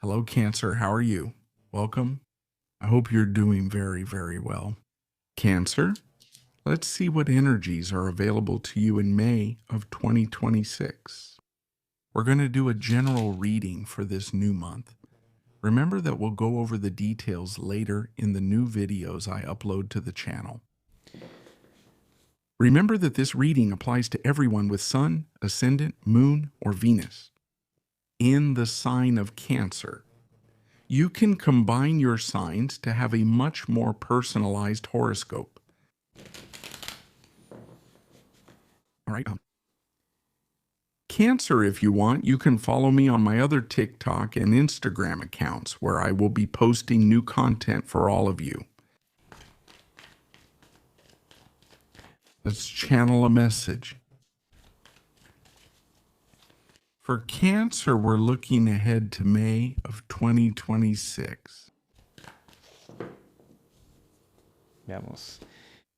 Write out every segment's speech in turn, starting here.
Hello, Cancer. How are you? Welcome. I hope you're doing very, very well. Cancer, let's see what energies are available to you in May of 2026. We're going to do a general reading for this new month. Remember that we'll go over the details later in the new videos I upload to the channel. Remember that this reading applies to everyone with Sun, Ascendant, Moon, or Venus in the sign of Cancer. You can combine your signs to have a much more personalized horoscope. All right. Cancer, if you want, you can follow me on my other TikTok and Instagram accounts where I will be posting new content for all of you. Let's channel a message. For Cancer, we're looking ahead to May of 2026. Veamos.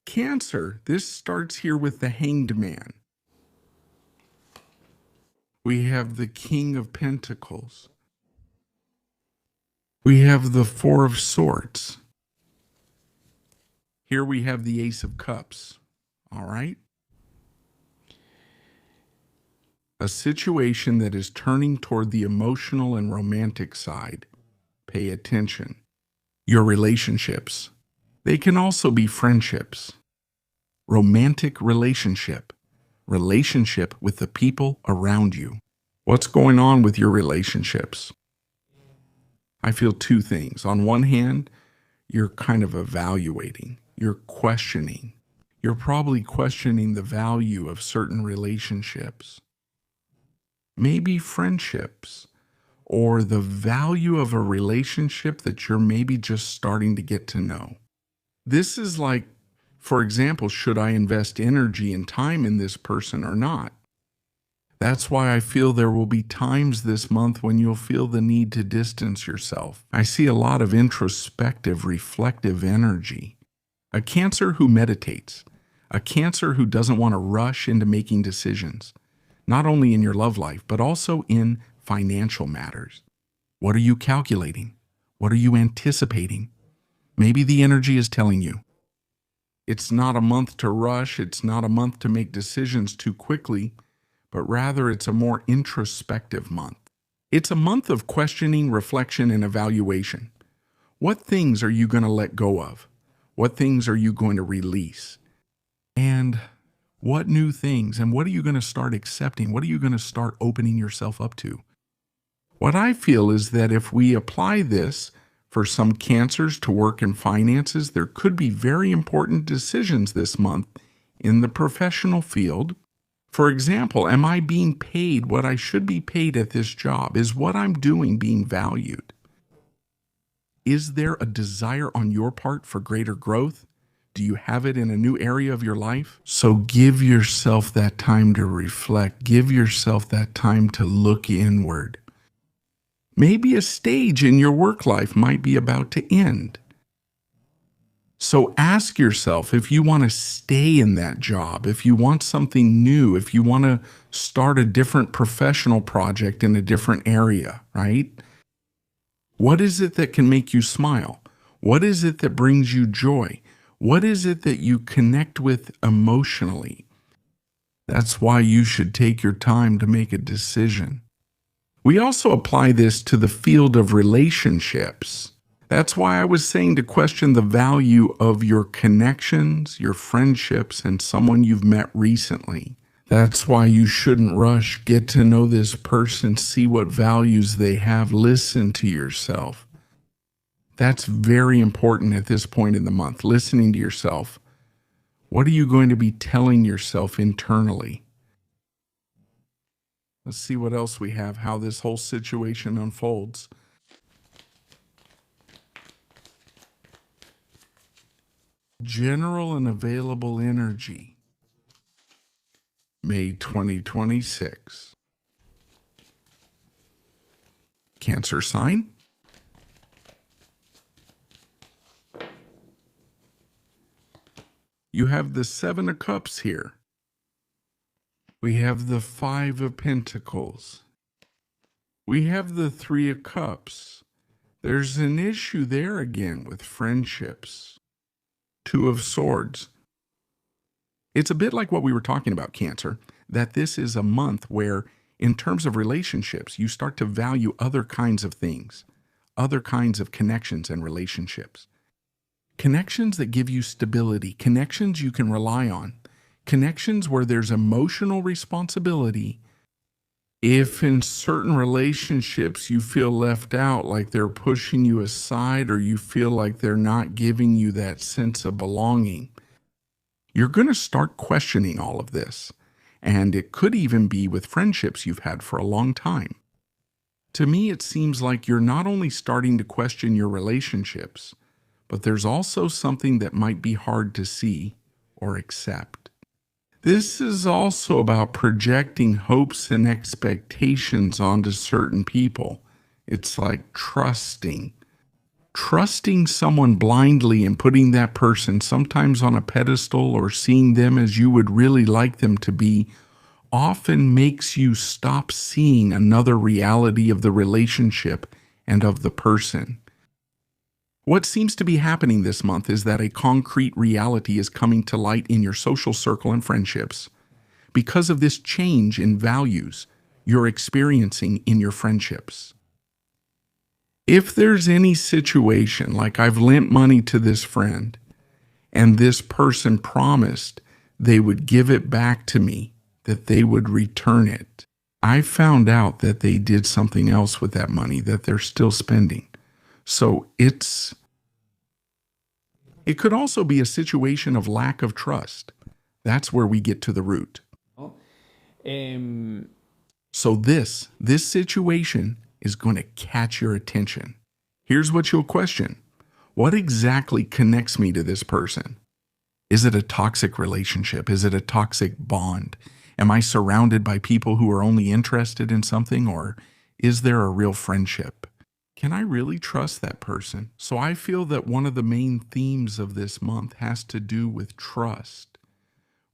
Cancer, this starts here with the Hanged Man. We have the King of Pentacles. We have the Four of Swords. Here we have the Ace of Cups. All right? A situation that is turning toward the emotional and romantic side. Pay attention. Your relationships. They can also be friendships. Romantic relationship. Relationship with the people around you. What's going on with your relationships? I feel two things. On one hand, you're kind of evaluating. You're questioning. You're probably questioning the value of certain relationships. Maybe friendships, or the value of a relationship that you're maybe just starting to get to know. This is like, for example, should I invest energy and time in this person or not? That's why I feel there will be times this month when you'll feel the need to distance yourself. I see a lot of introspective, reflective energy. A Cancer who meditates. A Cancer who doesn't want to rush into making decisions. Not only in your love life, but also in financial matters. What are you calculating? What are you anticipating? Maybe the energy is telling you. It's not a month to rush. It's not a month to make decisions too quickly, but rather it's a more introspective month. It's a month of questioning, reflection, and evaluation. What things are you going to let go of? What things are you going to release? And what new things, and what are you going to start accepting? What are you going to start opening yourself up to? What I feel is that if we apply this for some Cancers to work in finances, there could be very important decisions this month in the professional field. For example, am I being paid what I should be paid at this job? Is what I'm doing being valued? Is there a desire on your part for greater growth? Do you have it in a new area of your life? So give yourself that time to reflect. Give yourself that time to look inward. Maybe a stage in your work life might be about to end. So ask yourself if you want to stay in that job, if you want something new, if you want to start a different professional project in a different area, right? What is it that can make you smile? What is it that brings you joy? What is it that you connect with emotionally? That's why you should take your time to make a decision. We also apply this to the field of relationships. That's why I was saying to question the value of your connections, your friendships, and someone you've met recently. That's why you shouldn't rush. Get to know this person, see what values they have, listen to yourself. That's very important at this point in the month, listening to yourself. What are you going to be telling yourself internally? Let's see what else we have, how this whole situation unfolds. General and available energy. May 2026. Cancer sign. You have the Seven of Cups here. We have the Five of Pentacles. We have the Three of Cups. There's an issue there again with friendships. Two of Swords. It's a bit like what we were talking about, Cancer, that this is a month where, in terms of relationships, you start to value other kinds of things, other kinds of connections and relationships. Connections that give you stability, connections you can rely on, connections where there's emotional responsibility. If in certain relationships you feel left out, like they're pushing you aside, or you feel like they're not giving you that sense of belonging, you're going to start questioning all of this. And it could even be with friendships you've had for a long time. To me, it seems like you're not only starting to question your relationships, but there's also something that might be hard to see or accept. This is also about projecting hopes and expectations onto certain people. It's like trusting someone blindly and putting that person sometimes on a pedestal or seeing them as you would really like them to be often makes you stop seeing another reality of the relationship and of the person. What seems to be happening this month is that a concrete reality is coming to light in your social circle and friendships because of this change in values you're experiencing in your friendships. If there's any situation, like I've lent money to this friend and this person promised they would give it back to me, that they would return it, I found out that they did something else with that money that they're still spending. So it could also be a situation of lack of trust. That's where we get to the root. ¿no? Em, So this situation is going to catch your attention. Here's what you'll question. What exactly connects me to this person? Is it a toxic relationship? Is it a toxic bond? Am I surrounded by people who are only interested in something, or is there a real friendship? Can I really trust that person? So I feel that one of the main themes of this month has to do with trust,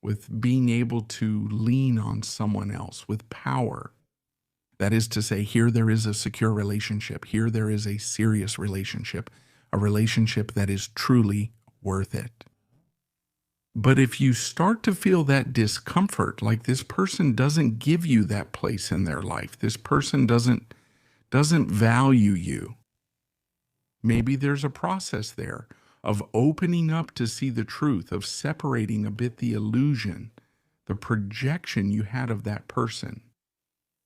with being able to lean on someone else, with power. That is to say, here there is a secure relationship. Here there is a serious relationship, a relationship that is truly worth it. But if you start to feel that discomfort, like this person doesn't give you that place in their life, this person doesn't value you, maybe there's a process there of opening up to see the truth, of separating a bit the illusion, the projection you had of that person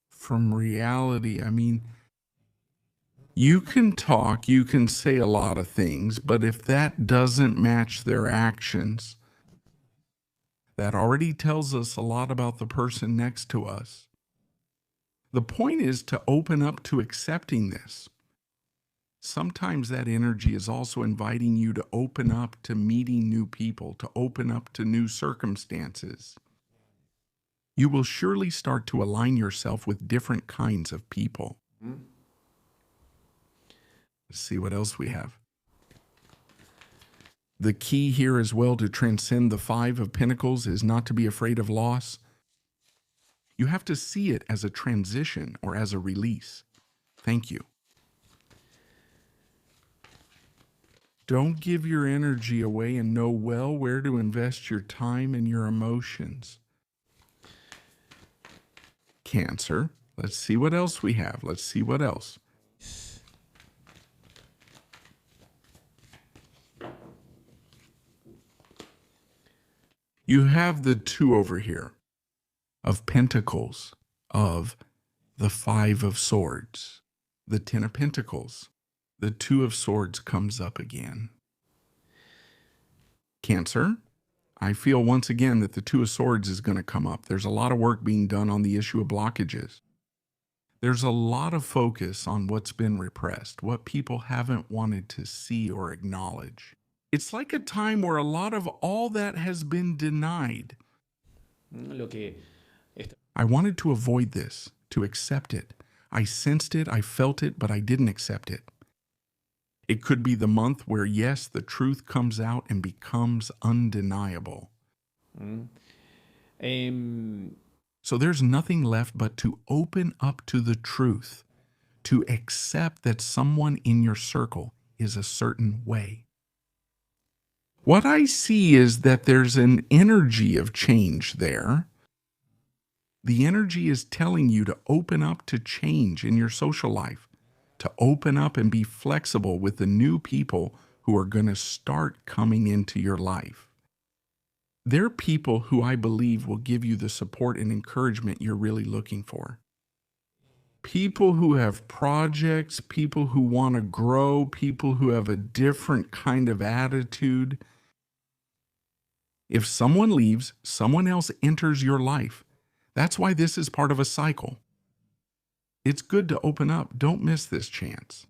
from reality. I mean, you can talk, you can say a lot of things, but if that doesn't match their actions, that already tells us a lot about the person next to us. The point is to open up to accepting this. Sometimes that energy is also inviting you to open up to meeting new people, to open up to new circumstances. You will surely start to align yourself with different kinds of people. Let's see what else we have. The key here as well to transcend the Five of Pentacles is not to be afraid of loss. You have to see it as a transition or as a release. Thank you. Don't give your energy away and know well where to invest your time and your emotions. Cancer. Let's see what else we have. Let's see what else. You have the Two over here of Pentacles, of the Five of Swords, the Ten of Pentacles. The Two of Swords comes up again. Cancer, I feel once again that the Two of Swords is going to come up. There's a lot of work being done on the issue of blockages. There's a lot of focus on what's been repressed, what people haven't wanted to see or acknowledge. It's like a time where a lot of all that has been denied. lo que está- I wanted to avoid this, to accept it. I sensed it, I felt it, but I didn't accept it. It could be the month where, yes, the truth comes out and becomes undeniable. Em, So there's nothing left but to open up to the truth, to accept that someone in your circle is a certain way. What I see is that there's an energy of change there. The energy is telling you to open up to change in your social life, to open up and be flexible with the new people who are going to start coming into your life. They're people who I believe will give you the support and encouragement you're really looking for. People who have projects, people who want to grow, people who have a different kind of attitude. If someone leaves, someone else enters your life. That's why this is part of a cycle. It's good to open up. Don't miss this chance.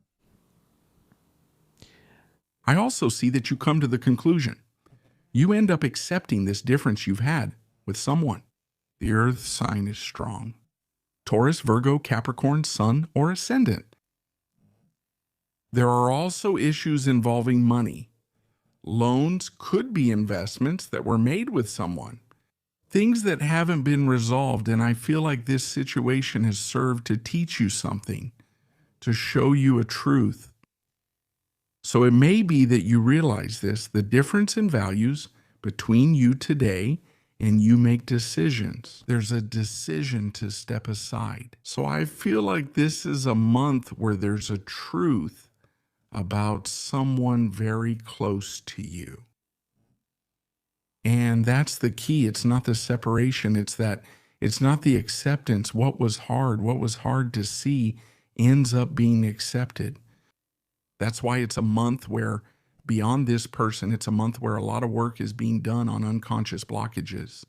I also see that you come to the conclusion. You end up accepting this difference you've had with someone. The earth sign is strong. Taurus, Virgo, Capricorn, Sun, or Ascendant. There are also issues involving money. Loans could be investments that were made with someone. Things that haven't been resolved, and I feel like this situation has served to teach you something, to show you a truth. So it may be that you realize this, the difference in values between you today, and you make decisions. There's a decision to step aside. So I feel like this is a month where there's a truth about someone very close to you. And that's the key. It's not the separation. It's not the acceptance. What was hard to see ends up being accepted. That's why it's a month where beyond this person, it's a month where a lot of work is being done on unconscious blockages.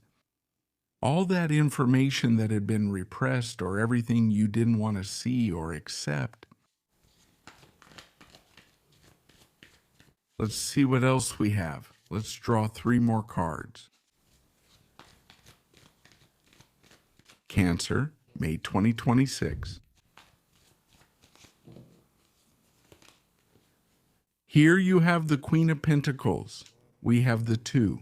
All that information that had been repressed or everything you didn't want to see or accept. Let's see what else we have. Let's draw 3 more cards. Cancer, May 2026. Here you have the Queen of Pentacles. We have the 2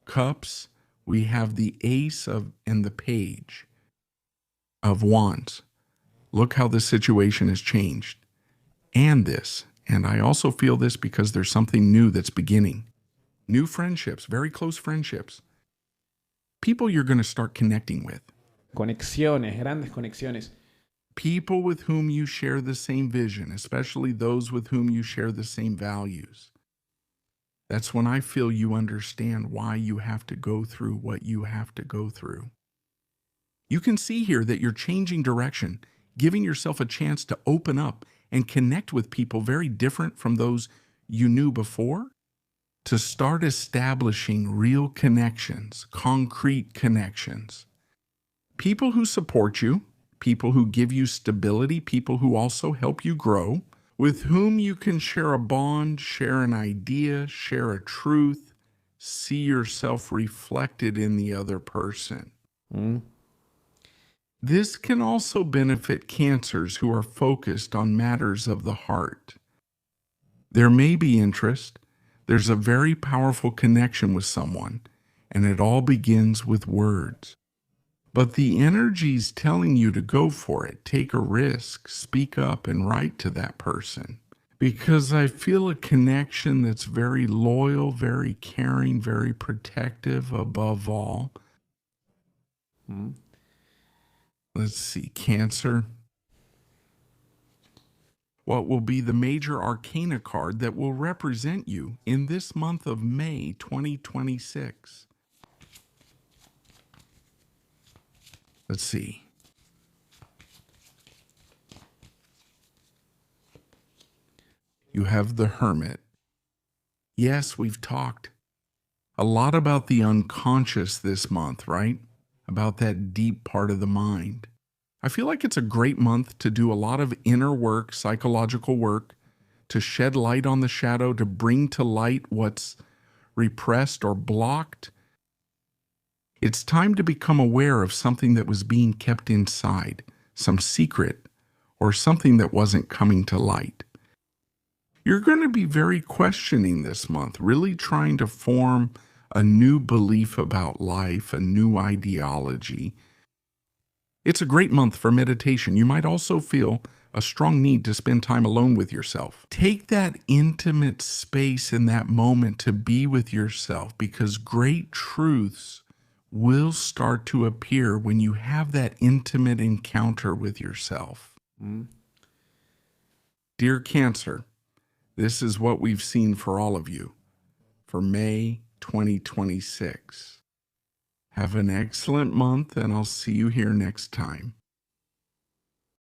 Cups. We have the Ace and the Page of Wands. Look how the situation has changed. And I also feel this because there's something new that's beginning. New friendships, very close friendships. People you're going to start connecting with. Conexiones, grandes conexiones. People with whom you share the same vision, especially those with whom you share the same values. That's when I feel you understand why you have to go through what you have to go through. You can see here that you're changing direction, giving yourself a chance to open up and connect with people very different from those you knew before, to start establishing real connections, concrete connections. People who support you, people who give you stability, people who also help you grow, with whom you can share a bond, share an idea, share a truth, see yourself reflected in the other person. This can also benefit Cancers who are focused on matters of the heart. There may be interest. There's a very powerful connection with someone, and it all begins with words. But the energy's telling you to go for it, take a risk, speak up, and write to that person. Because I feel a connection that's very loyal, very caring, very protective above all. Let's see, Cancer. What will be the major arcana card that will represent you in this month of May 2026? Let's see. You have the Hermit. Yes, we've talked a lot about the unconscious this month, right? About that deep part of the mind. I feel like it's a great month to do a lot of inner work, psychological work, to shed light on the shadow, to bring to light what's repressed or blocked. It's time to become aware of something that was being kept inside, some secret, or something that wasn't coming to light. You're going to be very questioning this month, really trying to form a new belief about life, a new ideology. It's a great month for meditation. You might also feel a strong need to spend time alone with yourself. Take that intimate space in that moment to be with yourself, because great truths will start to appear when you have that intimate encounter with yourself. Dear Cancer, this is what we've seen for all of you for May 2026. Have an excellent month, and I'll see you here next time.